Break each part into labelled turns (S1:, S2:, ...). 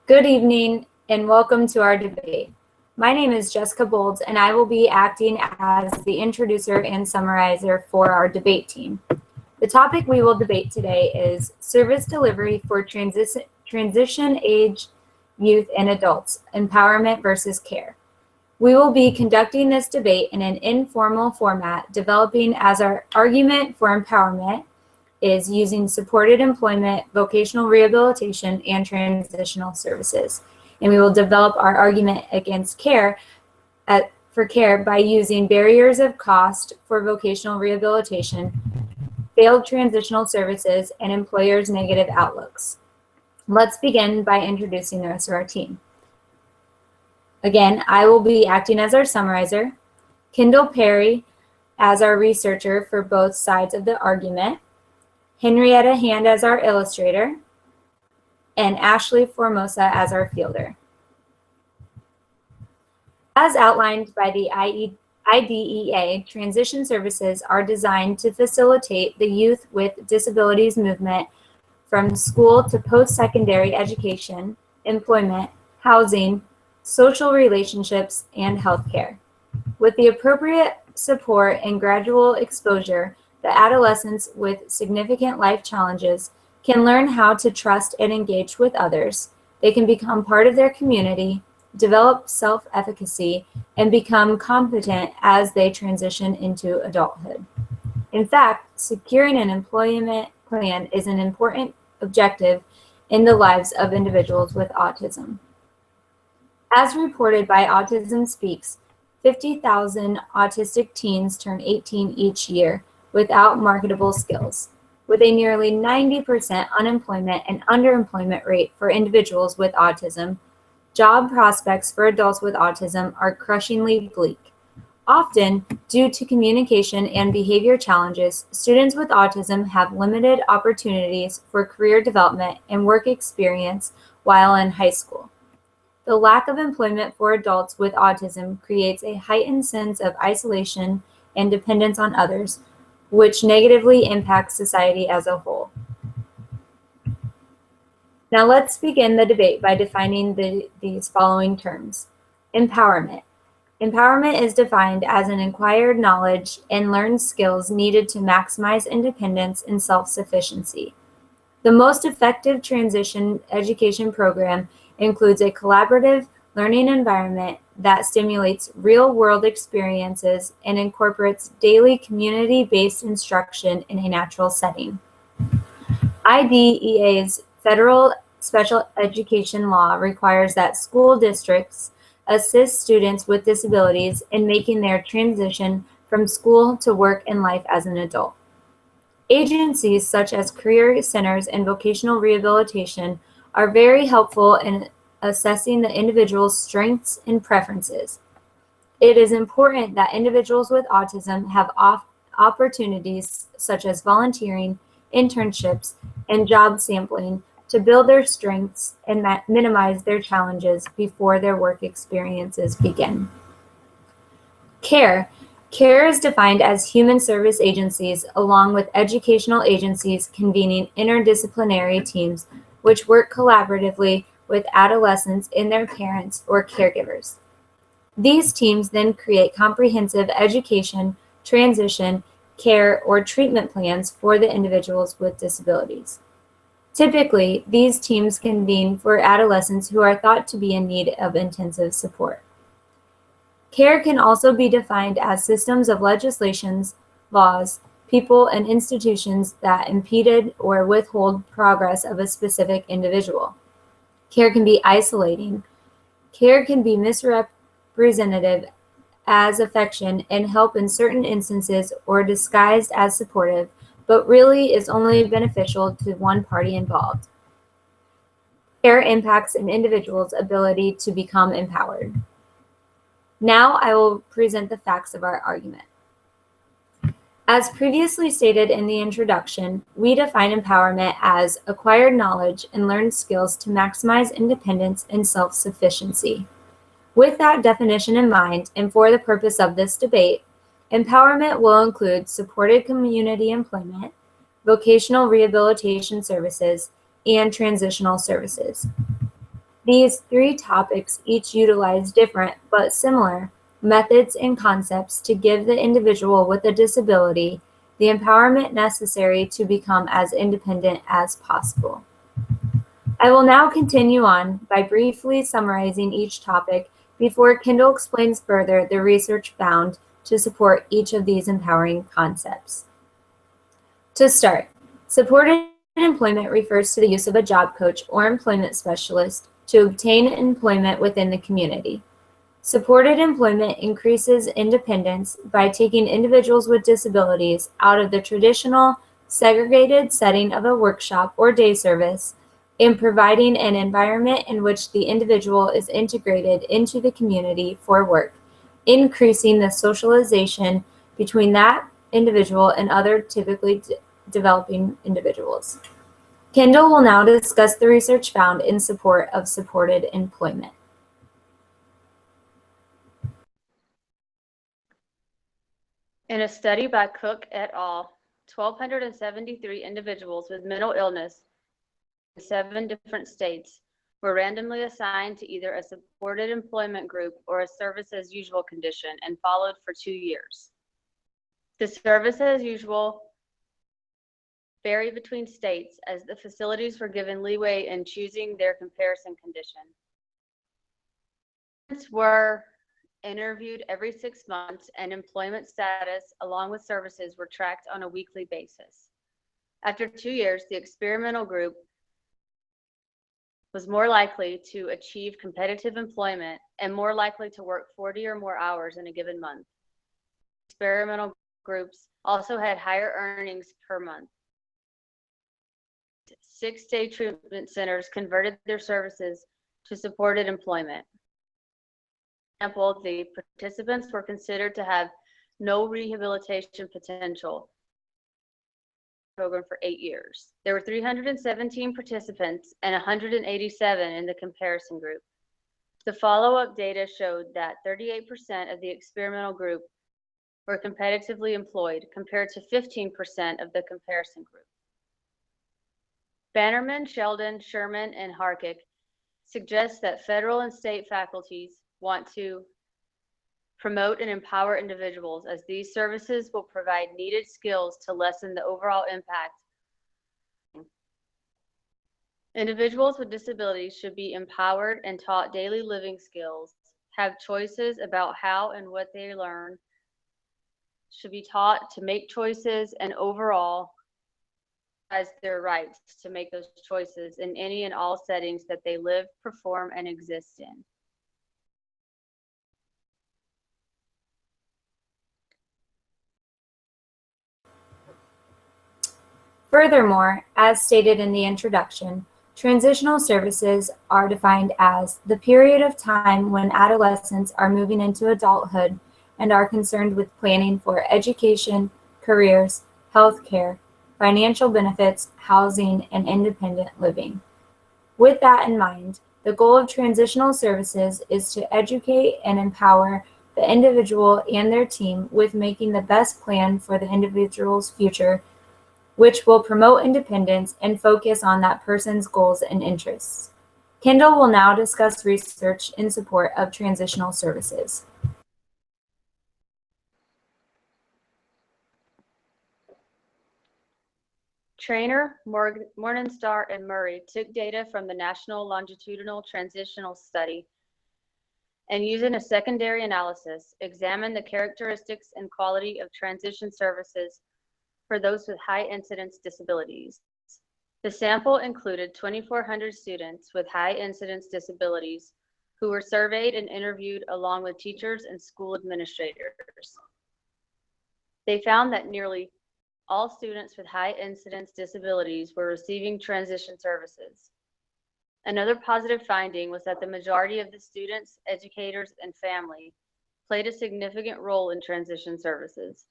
S1: Good evening and welcome to our debate. My name is Jessica Bolds and I will be acting as the introducer and summarizer for our debate team. The topic we will debate today is service delivery for transition age youth and adults, empowerment versus care. We will be conducting this debate in an informal format, developing as our argument for empowerment is using supported employment, vocational rehabilitation, and transitional services. And we will develop our argument against care for care by using barriers of cost for vocational rehabilitation, failed transitional services, and employers' negative outlooks. Let's begin by introducing the rest of our team. Again, I will be acting as our summarizer, Kendall Perry as our researcher for both sides of the argument, Henrietta Hand as our illustrator, and Ashley Formosa as our fielder. As outlined by the IDEA, transition services are designed to facilitate the youth with disabilities movement from school to post-secondary education, employment, housing, social relationships, and healthcare. With the appropriate support and gradual exposure, the adolescents with significant life challenges can learn how to trust and engage with others. They can become part of their community, develop self-efficacy, and become competent as they transition into adulthood. In fact, securing an employment plan is an important objective in the lives of individuals with autism. As reported by Autism Speaks, 50,000 autistic teens turn 18 each year without marketable skills, with a nearly 90% unemployment and underemployment rate for individuals with autism. Job prospects for adults with autism are crushingly bleak. Often, due to communication and behavior challenges, students with autism have limited opportunities for career development and work experience while in high school. The lack of employment for adults with autism creates a heightened sense of isolation and dependence on others, which negatively impacts society as a whole. Now let's begin the debate by defining these following terms. Empowerment. Empowerment is defined as an acquired knowledge and learned skills needed to maximize independence and self-sufficiency. The most effective transition education program includes a collaborative learning environment that stimulates real-world experiences and incorporates daily community-based instruction in a natural setting. IDEA's federal special education law requires that school districts assist students with disabilities in making their transition from school to work and life as an adult. Agencies such as career centers and vocational rehabilitation are very helpful in assessing the individual's strengths and preferences. It is important that individuals with autism have opportunities such as volunteering, internships, and job sampling to build their strengths and minimize their challenges before their work experiences begin. Care. Care is defined as human service agencies along with educational agencies convening interdisciplinary teams which work collaboratively with adolescents and their parents or caregivers. These teams then create comprehensive education, transition, care, or treatment plans for the individuals with disabilities. Typically, these teams convene for adolescents who are thought to be in need of intensive support. Care can also be defined as systems of legislations, laws, people, and institutions that impeded or withhold progress of a specific individual. Care can be isolating. Care can be misrepresentative as affection and help in certain instances or disguised as supportive, but really is only beneficial to one party involved. Care impacts an individual's ability to become empowered. Now I will present the facts of our argument. As previously stated in the introduction, we define empowerment as acquired knowledge and learned skills to maximize independence and self-sufficiency. With that definition in mind, and for the purpose of this debate, empowerment will include supported community employment, vocational rehabilitation services, and transitional services. These three topics each utilize different but similar methods and concepts to give the individual with a disability the empowerment necessary to become as independent as possible. I will now continue on by briefly summarizing each topic before Kendall explains further the research found to support each of these empowering concepts. To start, supported employment refers to the use of a job coach or employment specialist to obtain employment within the community. Supported employment increases independence by taking individuals with disabilities out of the traditional segregated setting of a workshop or day service and providing an environment in which the individual is integrated into the community for work, increasing the socialization between that individual and other typically developing individuals. Kendall will now discuss the research found in support of supported employment.
S2: In a study by Cook et al., 1,273 individuals with mental illness in 7 different states were randomly assigned to either a supported employment group or a service as usual condition and followed for 2 years. The service as usual vary between states as the facilities were given leeway in choosing their comparison condition. Participants were interviewed every 6 months, and employment status along with services were tracked on a weekly basis. After 2 years, the experimental group was more likely to achieve competitive employment and more likely to work 40 or more hours in a given month. Experimental groups also had higher earnings per month. 6-day treatment centers converted their services to supported employment. For example, the participants were considered to have no rehabilitation potential program for 8 years. There were 317 participants and 187 in the comparison group. The follow-up data showed that 38% of the experimental group were competitively employed compared to 15% of the comparison group. Bannerman, Sheldon, Sherman, and Harkick suggest that federal and state faculties want to promote and empower individuals as these services will provide needed skills to lessen the overall impact. Individuals with disabilities should be empowered and taught daily living skills, have choices about how and what they learn, should be taught to make choices, and overall as their rights to make those choices in any and all settings that they live, perform, and exist in.
S1: Furthermore, as stated in the introduction, transitional services are defined as the period of time when adolescents are moving into adulthood and are concerned with planning for education, careers, healthcare, financial benefits, housing, and independent living. With that in mind, the goal of transitional services is to educate and empower the individual and their team with making the best plan for the individual's future, which will promote independence and focus on that person's goals and interests. Kendall will now discuss research in support of transitional services.
S2: Trainer, Morningstar, and Murray took data from the National Longitudinal Transitional Study and using a secondary analysis, examined the characteristics and quality of transition services for those with high incidence disabilities. The sample included 2,400 students with high incidence disabilities who were surveyed and interviewed along with teachers and school administrators. They found that nearly all students with high incidence disabilities were receiving transition services. Another positive finding was that the majority of the students, educators, and family played a significant role in transition services.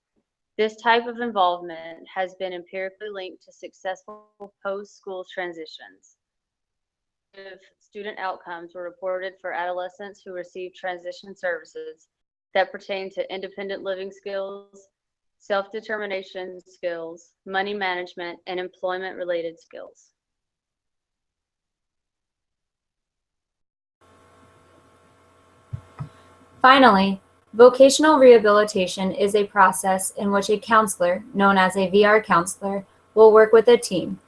S2: This type of involvement has been empirically linked to successful post-school transitions. Student outcomes were reported for adolescents who received transition services that pertain to independent living skills, self-determination skills, money management, and employment-related skills.
S1: Finally, vocational rehabilitation is a process in which a counselor, known as a VR counselor, will work with a team,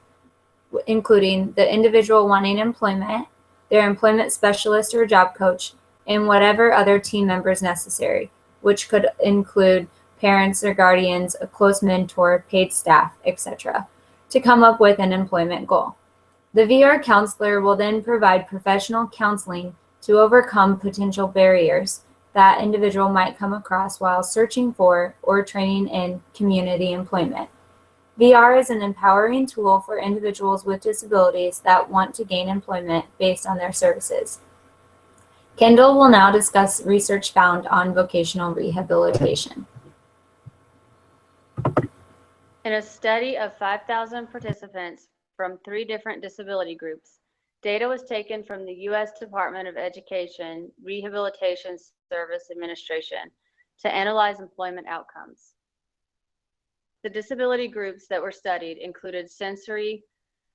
S1: including the individual wanting employment, their employment specialist or job coach, and whatever other team members necessary, which could include parents or guardians, a close mentor, paid staff, etc., to come up with an employment goal. The VR counselor will then provide professional counseling to overcome potential barriers that individual might come across while searching for or training in community employment. VR is an empowering tool for individuals with disabilities that want to gain employment based on their services. Kendall will now discuss research found on vocational rehabilitation.
S2: In a study of 5,000 participants from 3 different disability groups, data was taken from the U.S. Department of Education Rehabilitation Service Administration to analyze employment outcomes. The disability groups that were studied included sensory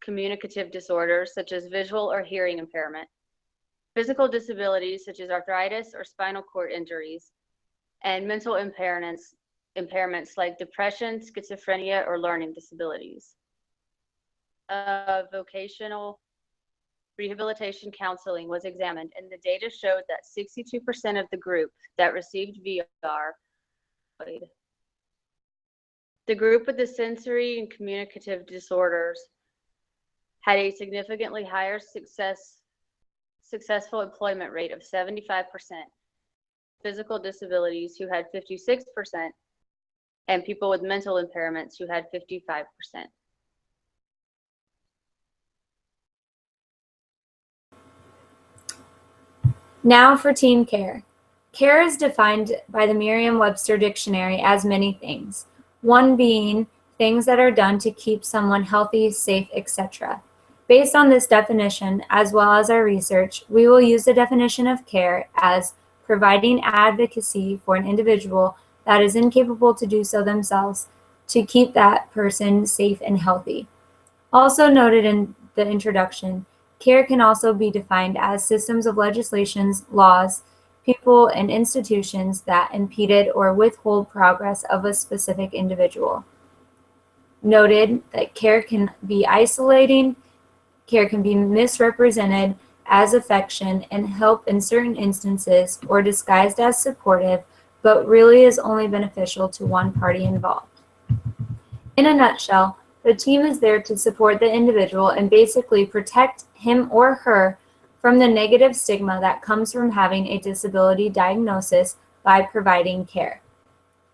S2: communicative disorders such as visual or hearing impairment, physical disabilities such as arthritis or spinal cord injuries, and mental impairments like depression, schizophrenia, or learning disabilities. Vocational rehabilitation counseling was examined, and the data showed that 62% of the group that received VR. The group with the sensory and communicative disorders had a significantly higher successful employment rate of 75%, physical disabilities who had 56%, and people with mental impairments who had 55%.
S1: Now for team care. Care is defined by the Merriam-Webster dictionary as many things, one being things that are done to keep someone healthy, safe, etc. Based on this definition, as well as our research, we will use the definition of care as providing advocacy for an individual that is incapable to do so themselves to keep that person safe and healthy. Also noted in the introduction, care can also be defined as systems of legislations, laws, people, and institutions that impeded or withhold progress of a specific individual. Noted that care can be isolating, care can be misrepresented as affection and help in certain instances, or disguised as supportive, but really is only beneficial to one party involved. In a nutshell, the team is there to support the individual and basically protect him or her from the negative stigma that comes from having a disability diagnosis by providing care.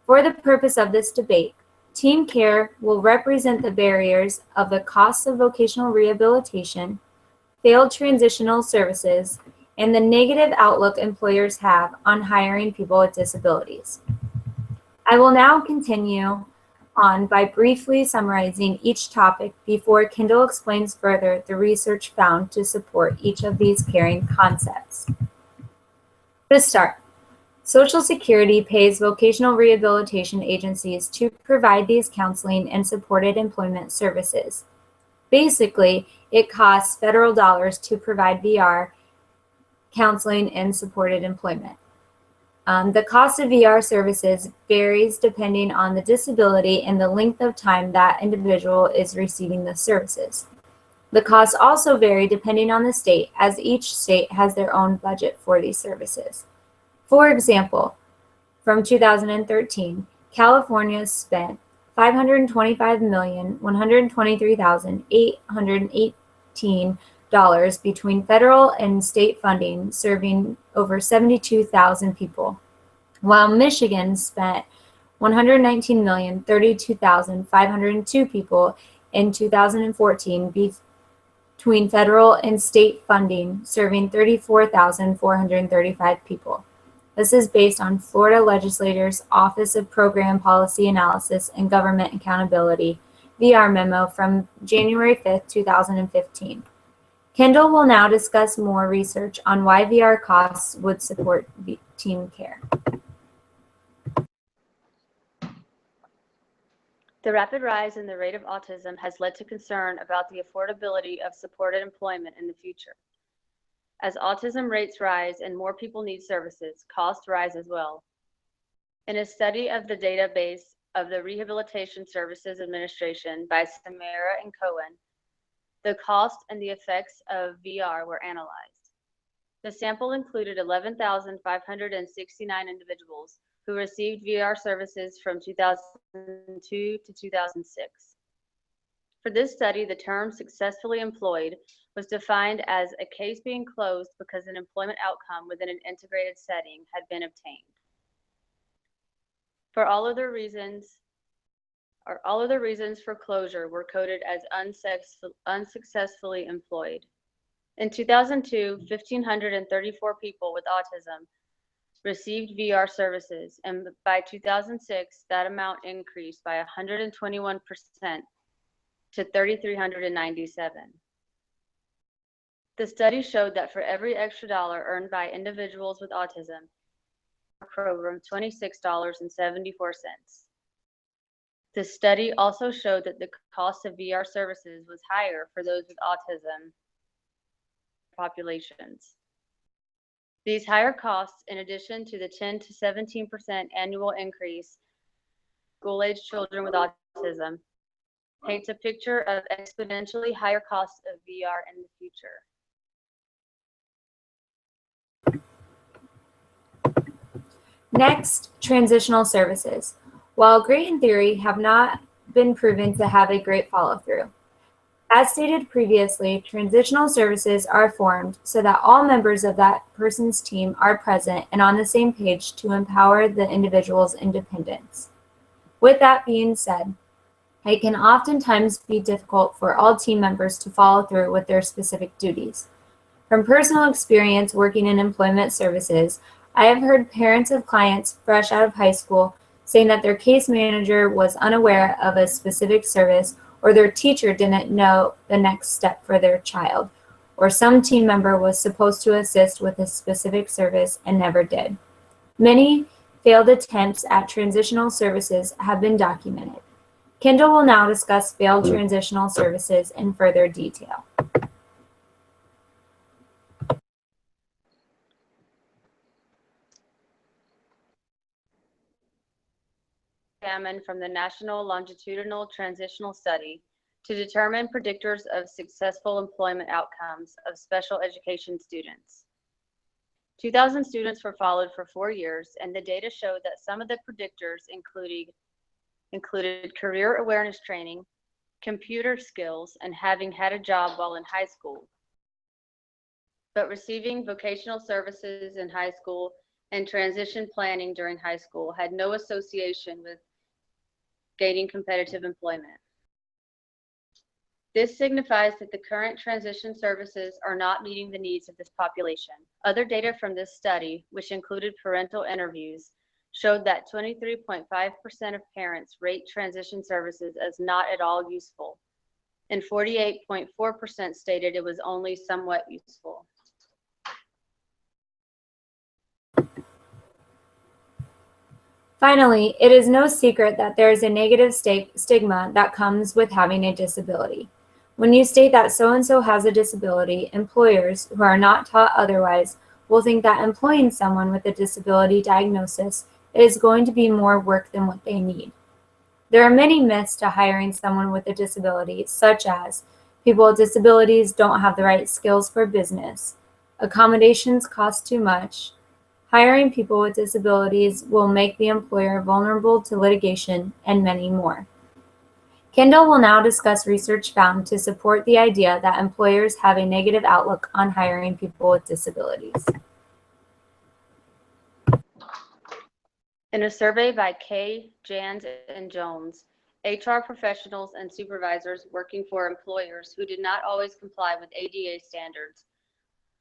S1: For the purpose of this debate, team care will represent the barriers of the costs of vocational rehabilitation, failed transitional services, and the negative outlook employers have on hiring people with disabilities. I will now continue on by briefly summarizing each topic before Kendall explains further the research found to support each of these caring concepts. To start, Social Security pays vocational rehabilitation agencies to provide these counseling and supported employment services. Basically, it costs federal dollars to provide VR counseling and supported employment. The cost of VR services varies depending on the disability and the length of time that individual is receiving the services. The costs also vary depending on the state, as each state has their own budget for these services. For example, from 2013, California spent $525,123,818 between federal and state funding, serving over 72,000 people, while Michigan spent $119,032,502 people in 2014 between federal and state funding, serving 34,435 people. This is based on Florida Legislature's Office of Program Policy Analysis and Government Accountability VR memo from January 5th, 2015. Kendall will now discuss more research on why VR costs would support team care.
S2: The rapid rise in the rate of autism has led to concern about the affordability of supported employment in the future. As autism rates rise and more people need services, costs rise as well. In a study of the database of the Rehabilitation Services Administration by Samara and Cohen, the cost and the effects of VR were analyzed. The sample included 11,569 individuals who received VR services from 2002 to 2006. For this study, the term successfully employed was defined as a case being closed because an employment outcome within an integrated setting had been obtained. For all other reasons for closure were coded as unsuccessfully employed. In 2002, 1,534 people with autism received VR services, and by 2006, that amount increased by 121% to 3,397. The study showed that for every extra dollar earned by individuals with autism, program $26.74. The study also showed that the cost of VR services was higher for those with autism populations. These higher costs, in addition to the 10 to 17% annual increase in school-age children with autism, paints a picture of exponentially higher costs of VR in the future.
S1: Next, transitional services. While great in theory, have not been proven to have a great follow-through. As stated previously, transitional services are formed so that all members of that person's team are present and on the same page to empower the individual's independence. With that being said, it can oftentimes be difficult for all team members to follow through with their specific duties. From personal experience working in employment services, I have heard parents of clients fresh out of high school saying that their case manager was unaware of a specific service, or their teacher didn't know the next step for their child, or some team member was supposed to assist with a specific service and never did. Many failed attempts at transitional services have been documented. Kendall will now discuss failed transitional services in further detail.
S2: Examined from the National Longitudinal Transitional Study to determine predictors of successful employment outcomes of special education students. 2,000 students were followed for 4 years, and the data showed that some of the predictors included career awareness training, computer skills, and having had a job while in high school. But receiving vocational services in high school and transition planning during high school had no association with gaining competitive employment. This signifies that the current transition services are not meeting the needs of this population. Other data from this study, which included parental interviews, showed that 23.5% of parents rate transition services as not at all useful, and 48.4% stated it was only somewhat useful.
S1: Finally, it is no secret that there is a negative stigma that comes with having a disability. When you state that so-and-so has a disability, employers who are not taught otherwise will think that employing someone with a disability diagnosis is going to be more work than what they need. There are many myths to hiring someone with a disability, such as people with disabilities don't have the right skills for business, accommodations cost too much, hiring people with disabilities will make the employer vulnerable to litigation, and many more. Kendall will now discuss research found to support the idea that employers have a negative outlook on hiring people with disabilities.
S2: In a survey by Kay, Jans, and Jones, HR professionals and supervisors working for employers who did not always comply with ADA standards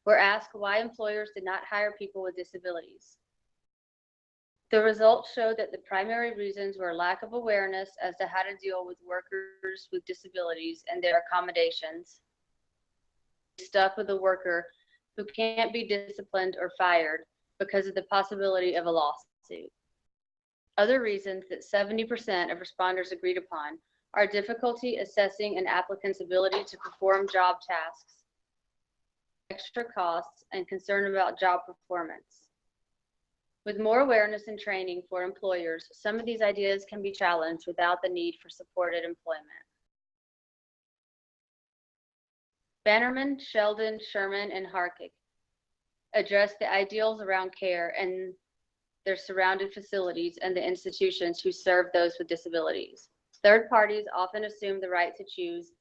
S2: were asked why employers did not hire people with disabilities. The results showed that the primary reasons were lack of awareness as to how to deal with workers with disabilities and their accommodations, stuck with a worker who can't be disciplined or fired because of the possibility of a lawsuit. Other reasons that 70% of responders agreed upon are difficulty assessing an applicant's ability to perform job tasks, extra costs and concern about job performance. With more awareness and training for employers, some of these ideas can be challenged without the need for supported employment. Bannerman, Sheldon, Sherman, and Harkick address the ideals around care and their surrounding facilities and the institutions who serve those with disabilities. Third parties often assume the right to choose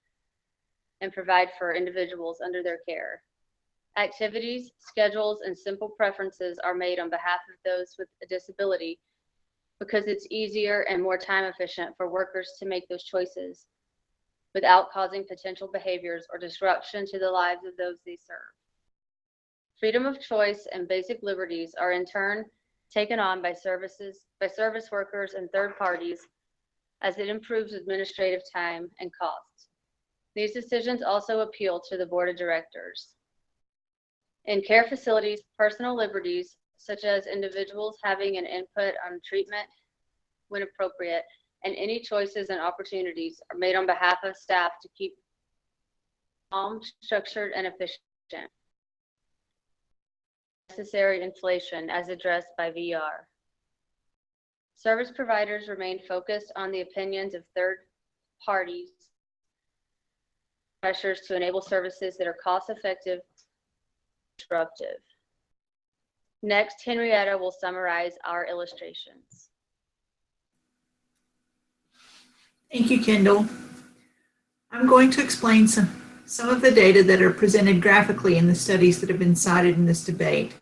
S2: and provide for individuals under their care. Activities, schedules, and simple preferences are made on behalf of those with a disability because it's easier and more time efficient for workers to make those choices without causing potential behaviors or disruption to the lives of those they serve. Freedom of choice and basic liberties are in turn taken on by service workers and third parties as it improves administrative time and costs. These decisions also appeal to the board of directors. In care facilities, personal liberties, such as individuals having an input on treatment when appropriate, and any choices and opportunities are made on behalf of staff to keep calm, structured, and efficient. Necessary inflation as addressed by VR. Service providers remain focused on the opinions of third parties, pressures to enable services that are cost-effective, disruptive. Next, Henrietta will summarize our illustrations.
S3: Thank you, Kendall. I'm going to explain some of the data that are presented graphically in the studies that have been cited in this debate.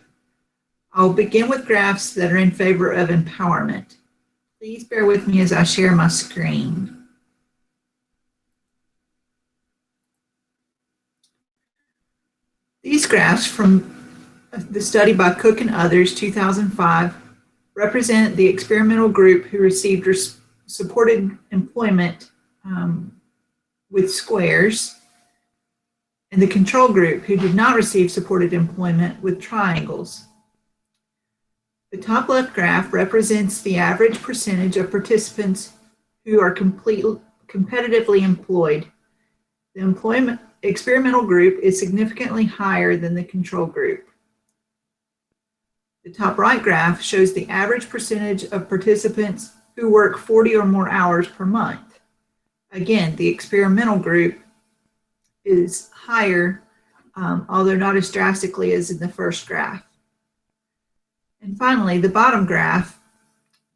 S3: I'll begin with graphs that are in favor of empowerment. Please bear with me as I share my screen. These graphs from the study by Cook and others, 2005, represent the experimental group who received supported employment with squares, and the control group who did not receive supported employment with triangles. The top left graph represents the average percentage of participants who are competitively employed. The experimental group is significantly higher than the control group. The top right graph shows the average percentage of participants who work 40 or more hours per month. Again, the experimental group is higher, although not as drastically as in the first graph. And finally, the bottom graph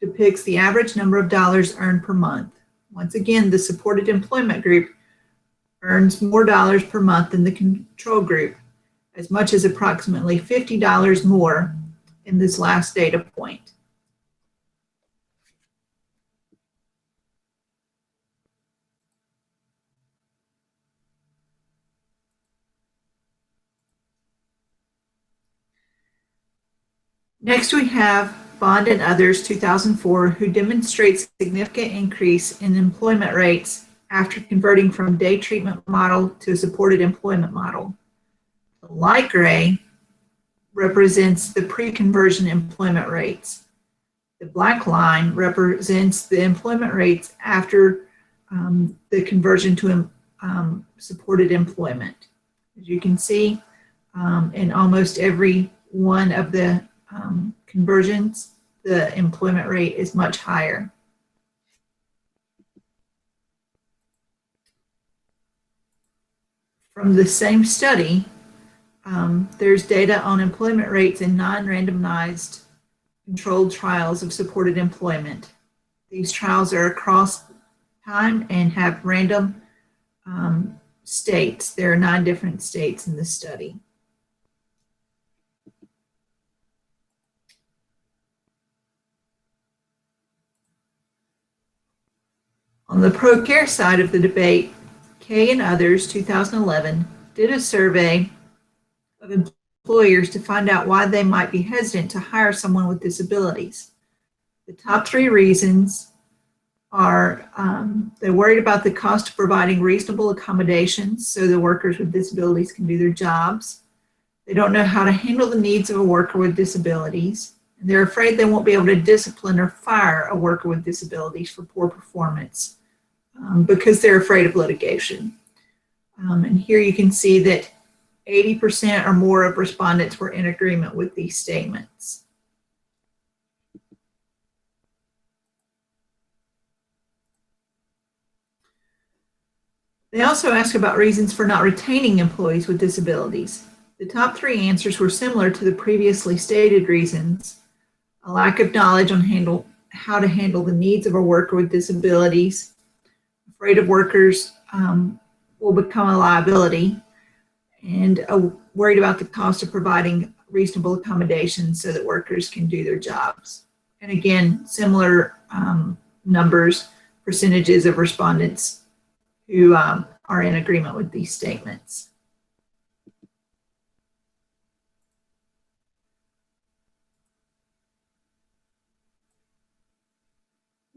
S3: depicts the average number of dollars earned per month. Once again, the supported employment group earns more dollars per month than the control group, as much as approximately $50 more in this last data point. Next, we have Bond and others, 2004, who demonstrates significant increase in employment rates after converting from day treatment model to a supported employment model. The light gray represents the pre-conversion employment rates. The black line represents the employment rates after the conversion to supported employment. As you can see, in almost every one of the conversions, the employment rate is much higher. From the same study, there's data on employment rates in non-randomized controlled trials of supported employment. These trials are across time and have random states. There are 9 different states in this study. On the pro-care side of the debate, Kay and others, 2011, did a survey of employers to find out why they might be hesitant to hire someone with disabilities. The top 3 reasons are they're worried about the cost of providing reasonable accommodations so the workers with disabilities can do their jobs. They don't know how to handle the needs of a worker with disabilities. And they're afraid they won't be able to discipline or fire a worker with disabilities for poor performance because they're afraid of litigation. And here you can see that 80% or more of respondents were in agreement with these statements. They also asked about reasons for not retaining employees with disabilities. The top 3 answers were similar to the previously stated reasons: a lack of knowledge on how to handle the needs of a worker with disabilities, afraid of workers will become a liability, and worried about the cost of providing reasonable accommodations so that workers can do their jobs. And again, similar numbers, percentages of respondents who are in agreement with these statements.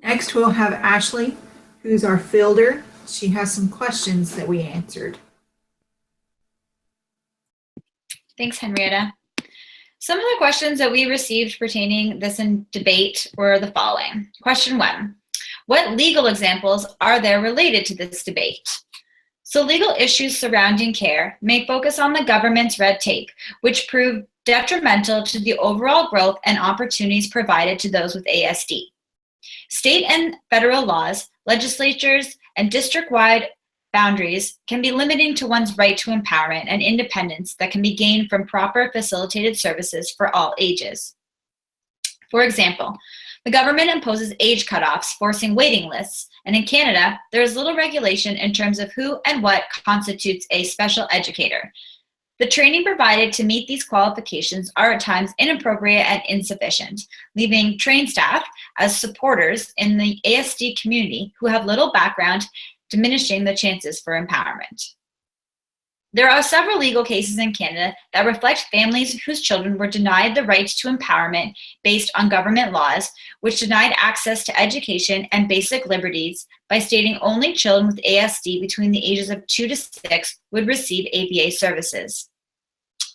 S3: Next, we'll have Ashley, who's our fielder. She has some questions that we answered.
S4: Thanks, Henrietta. Some of the questions that we received pertaining this in debate were the following. Question 1, what legal examples are there related to this debate? So legal issues surrounding care may focus on the government's red tape, which proved detrimental to the overall growth and opportunities provided to those with ASD. State and federal laws, legislatures, and district-wide boundaries can be limiting to one's right to empowerment and independence that can be gained from proper facilitated services for all ages. For example, the government imposes age cutoffs, forcing waiting lists, and in Canada, there is little regulation in terms of who and what constitutes a special educator. The training provided to meet these qualifications are at times inappropriate and insufficient, leaving trained staff as supporters in the ASD community who have little background, diminishing the chances for empowerment. There are several legal cases in Canada that reflect families whose children were denied the right to empowerment based on government laws, which denied access to education and basic liberties by stating only children with ASD between the ages of 2 to 6 would receive ABA services.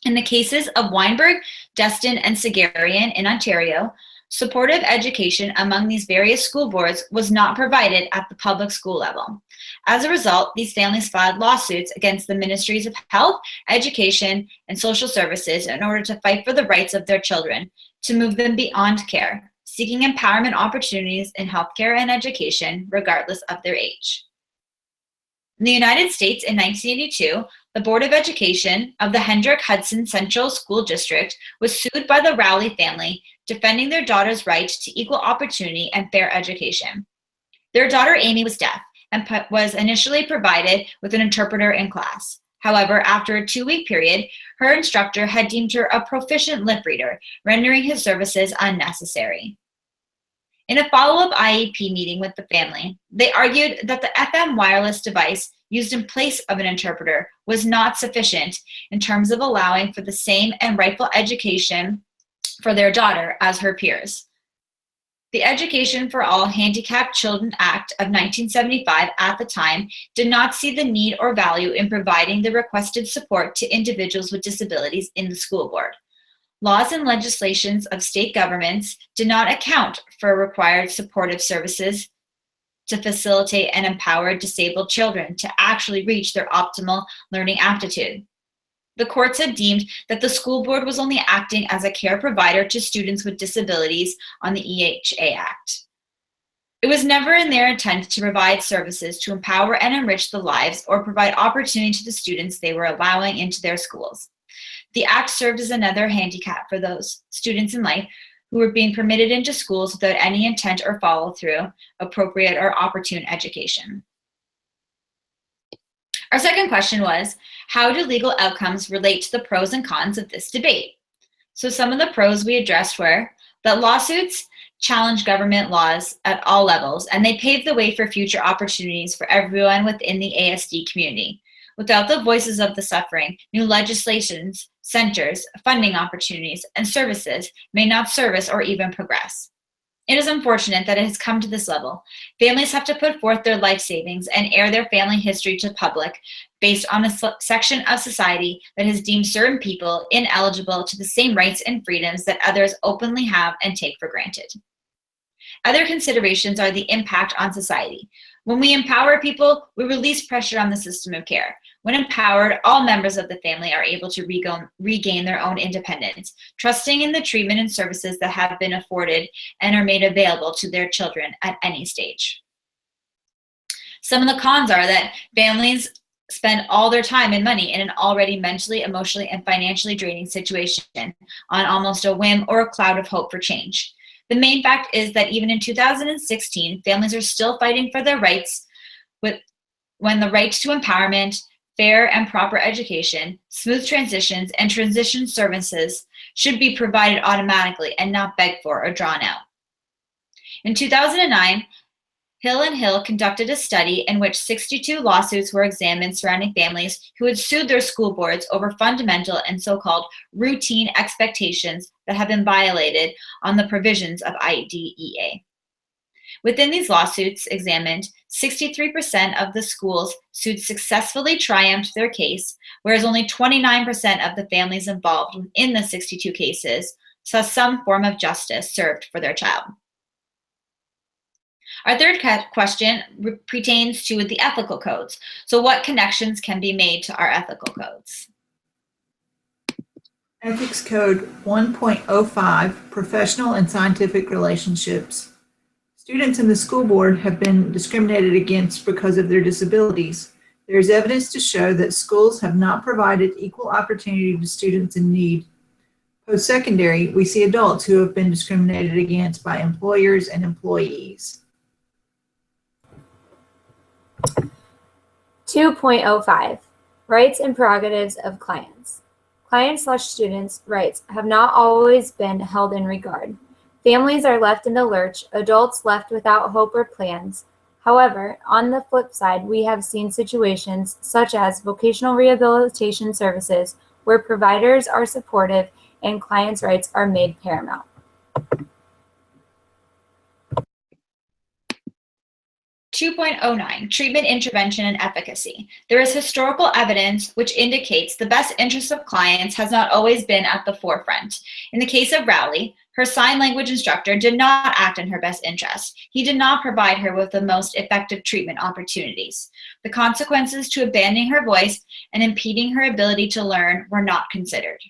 S4: In the cases of Weinberg, Destin, and Segarian in Ontario, supportive education among these various school boards was not provided at the public school level. As a result, these families filed lawsuits against the Ministries of Health, Education, and Social Services in order to fight for the rights of their children, to move them beyond care, seeking empowerment opportunities in healthcare and education, regardless of their age. In the United States in 1982, the Board of Education of the Hendrick Hudson Central School District was sued by the Rowley family, defending their daughter's right to equal opportunity and fair education. Their daughter Amy was deaf and was initially provided with an interpreter in class. However, after a 2-week period, her instructor had deemed her a proficient lip reader, rendering his services unnecessary. In a follow-up IEP meeting with the family, they argued that the FM wireless device used in place of an interpreter was not sufficient in terms of allowing for the same and rightful education for their daughter as her peers. The Education for All Handicapped Children Act of 1975 at the time did not see the need or value in providing the requested support to individuals with disabilities in the school board. Laws and legislations of state governments did not account for required supportive services to facilitate and empower disabled children to actually reach their optimal learning aptitude. The courts had deemed that the school board was only acting as a care provider to students with disabilities on the EHA Act. It was never in their intent to provide services to empower and enrich the lives or provide opportunity to the students they were allowing into their schools. The act served as another handicap for those students in life who were being permitted into schools without any intent or follow-through, appropriate or opportune education. Our second question was, how do legal outcomes relate to the pros and cons of this debate? So some of the pros we addressed were that lawsuits challenge government laws at all levels, and they pave the way for future opportunities for everyone within the ASD community. Without the voices of the suffering, new legislations, centers, funding opportunities, and services may not service or even progress. It is unfortunate that it has come to this level. Families have to put forth their life savings and air their family history to the public based on a section of society that has deemed certain people ineligible to the same rights and freedoms that others openly have and take for granted. Other considerations are the impact on society. When we empower people, we release pressure on the system of care. When empowered, all members of the family are able to regain their own independence, trusting in the treatment and services that have been afforded and are made available to their children at any stage. Some of the cons are that families spend all their time and money in an already mentally, emotionally, and financially draining situation on almost a whim or a cloud of hope for change. The main fact is that even in 2016, families are still fighting for their rights when the right to empowerment, fair and proper education, smooth transitions, and transition services should be provided automatically and not begged for or drawn out. In 2009, Hill and Hill conducted a study in which 62 lawsuits were examined surrounding families who had sued their school boards over fundamental and so-called routine expectations that have been violated on the provisions of IDEA. Within these lawsuits examined, 63% of the schools sued successfully triumphed their case, whereas only 29% of the families involved within the 62 cases saw some form of justice served for their child. Our third question pertains to the ethical codes. So what connections can be made to our ethical codes?
S3: Ethics Code 1.05, Professional and Scientific Relationships. Students in the school board have been discriminated against because of their disabilities. There is evidence to show that schools have not provided equal opportunity to students in need. Post-secondary, we see adults who have been discriminated against by employers and employees.
S1: 2.05, Rights and Prerogatives of Clients. Client/students' rights have not always been held in regard. Families are left in the lurch, adults left without hope or plans. However, on the flip side, we have seen situations such as vocational rehabilitation services where providers are supportive and clients' rights are made paramount.
S4: 2.09, Treatment, Intervention, and Efficacy. There is historical evidence which indicates the best interest of clients has not always been at the forefront. In the case of Rowley, her sign language instructor did not act in her best interest. He did not provide her with the most effective treatment opportunities. The consequences to abandoning her voice and impeding her ability to learn were not considered.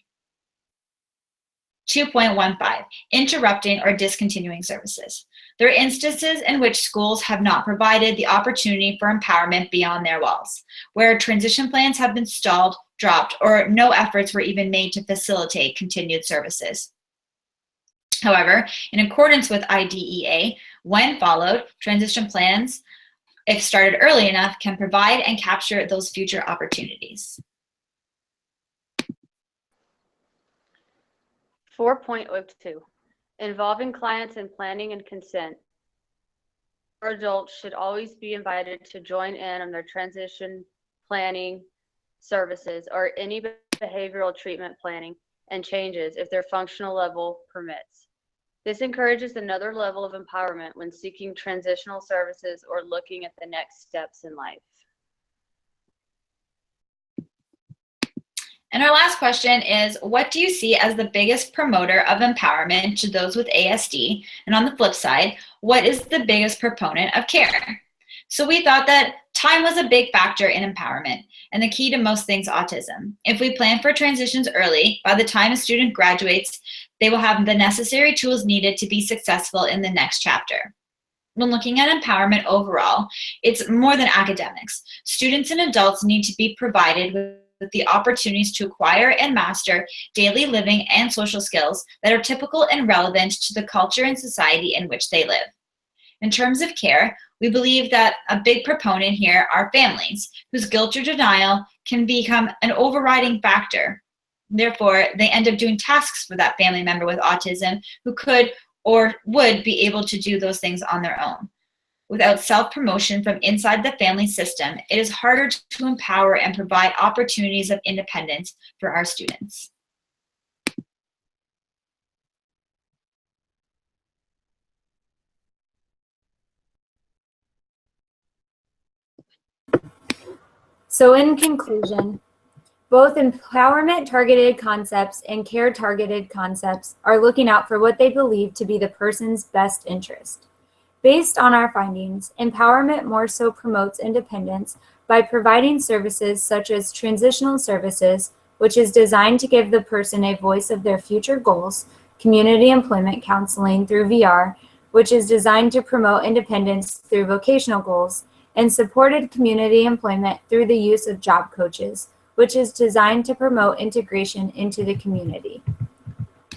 S4: 2.15, Interrupting or discontinuing services. There are instances in which schools have not provided the opportunity for empowerment beyond their walls, where transition plans have been stalled, dropped, or no efforts were even made to facilitate continued services. However, in accordance with IDEA, when followed, transition plans, if started early enough, can provide and capture those future opportunities.
S2: 4.02, Involving clients in planning and consent. Adults should always be invited to join in on their transition planning services or any behavioral treatment planning and changes if their functional level permits. This encourages another level of empowerment when seeking transitional services or looking at the next steps in life.
S4: And our last question is, what do you see as the biggest promoter of empowerment to those with ASD? And on the flip side, what is the biggest proponent of care? So we thought that time was a big factor in empowerment and the key to most things autism. If we plan for transitions early, by the time a student graduates, they will have the necessary tools needed to be successful in the next chapter. When looking at empowerment overall, it's more than academics. Students and adults need to be provided with the opportunities to acquire and master daily living and social skills that are typical and relevant to the culture and society in which they live. In terms of care, we believe that a big proponent here are families, whose guilt or denial can become an overriding factor. Therefore, they end up doing tasks for that family member with autism who could or would be able to do those things on their own. Without self-promotion from inside the family system, it is harder to empower and provide opportunities of independence for our students.
S1: So in conclusion, both empowerment-targeted concepts and care-targeted concepts are looking out for what they believe to be the person's best interest. Based on our findings, empowerment more so promotes independence, by providing services such as transitional services, which is designed to give the person a voice of their future goals, community employment counseling through VR, which is designed to promote independence through vocational goals, and supported community employment through the use of job coaches, which is designed to promote integration into the community.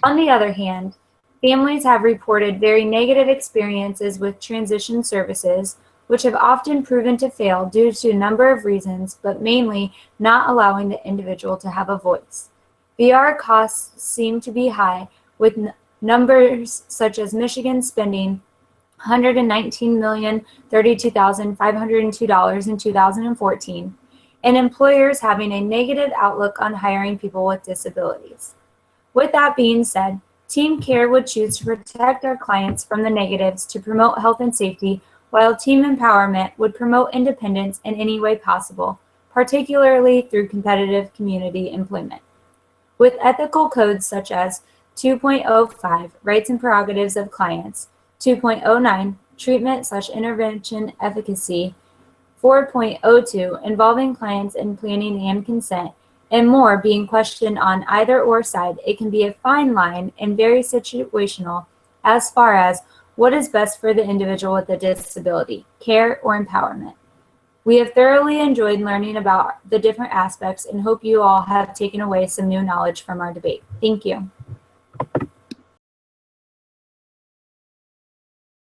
S1: On the other hand, families have reported very negative experiences with transition services, which have often proven to fail due to a number of reasons, but mainly not allowing the individual to have a voice. VR costs seem to be high, with numbers such as Michigan spending $119,032,502 in 2014, and employers having a negative outlook on hiring people with disabilities. With that being said, Team Care would choose to protect our clients from the negatives to promote health and safety, while Team Empowerment would promote independence in any way possible, particularly through competitive community employment. With ethical codes such as 2.05, Rights and Prerogatives of Clients, 2.09, Treatment/Intervention Efficacy, 4.02, Involving Clients in Planning and Consent, and more being questioned on either or side, it can be a fine line and very situational as far as what is best for the individual with a disability, care or empowerment. We have thoroughly enjoyed learning about the different aspects and hope you all have taken away some new knowledge from our debate. Thank you.